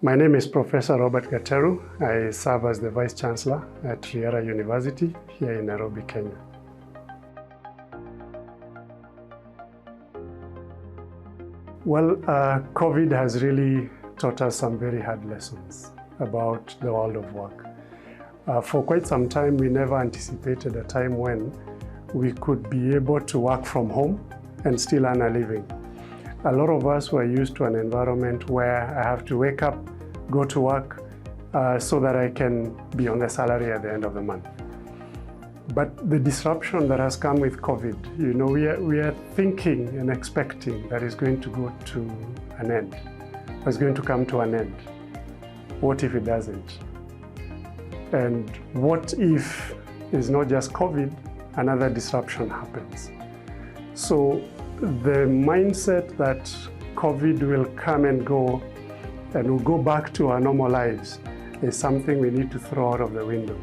My name is Professor RobertGateru. I serve as the Vice Chancellor at RiaraUniversity here in Nairobi, Kenya. Well, COVID has really taught us some very hard lessons about the world of work. For quite some time, we never anticipated a time when we could be able to work from home and still earn a living. A lot of us were used to an environment where I have to wake up, go to work, so that I can be on the salary at the end of the month. But the disruption that has come with COVID, we are thinking and expecting that it's going to go to an end. It's going to come to an end. What if it doesn't? And what if it's not just COVID, another disruption happens? So the mindset that COVID will come and go and we'll go back to our normal lives is something we need to throw out of the window.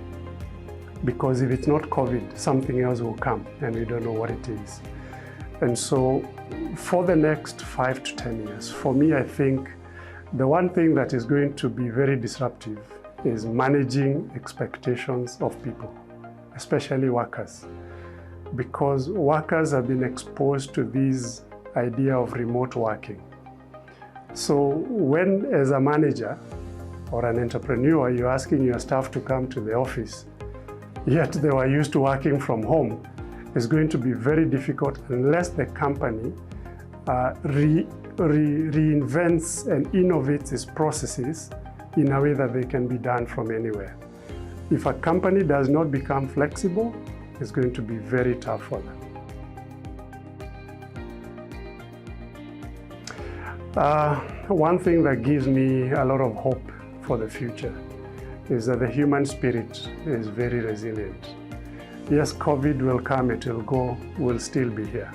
Because if it's not COVID, something else will come and we don't know what it is. And so for the next 5 to 10 years, for me, I think the one thing that is going to be very disruptive is managing expectations of people, especially workers. Because workers have been exposed to this idea of remote working. So when, as a manager or an entrepreneur, you're asking your staff to come to the office, yet they were used to working from home, it's going to be very difficult unless the company reinvents and innovates its processes in a way that they can be done from anywhere. If a company does not become flexible, it's going to be very tough for them. One thing that gives me a lot of hope for the future is that the human spirit is very resilient. Yes, COVID will come, it will go, we'll still be here.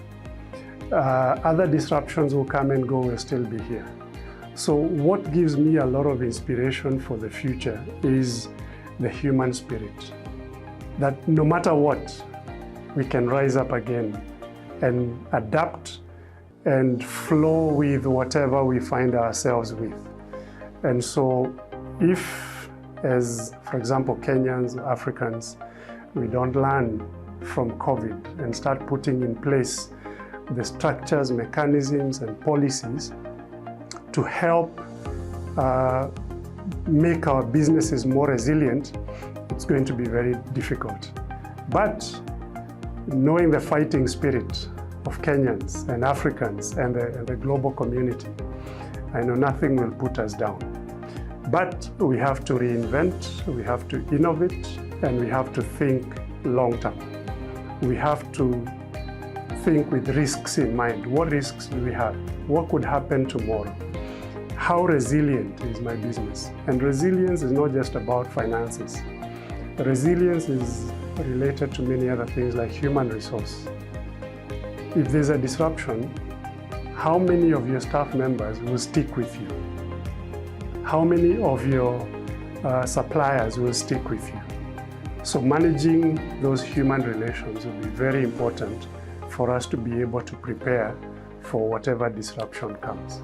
Other disruptions will come and go, we'll still be here. So what gives me a lot of inspiration for the future is the human spirit. That no matter what, we can rise up again and adapt and flow with whatever we find ourselves with. And so if, as for example, Kenyans, Africans, we don't learn from COVID and start putting in place the structures, mechanisms, and policies to help make our businesses more resilient, it's going to be very difficult. But knowing the fighting spirit of Kenyans and Africans and the global community, I know nothing will put us down. But we have to reinvent, we have to innovate, and we have to think long term. We have to think with risks in mind. What risks do we have? What could happen tomorrow? How resilient is my business? And resilience is not just about finances. Resilience is related to many other things like human resource. If there's a disruption, how many of your staff members will stick with you? How many of your suppliers will stick with you? So managing those human relations will be very important for us to be able to prepare for whatever disruption comes.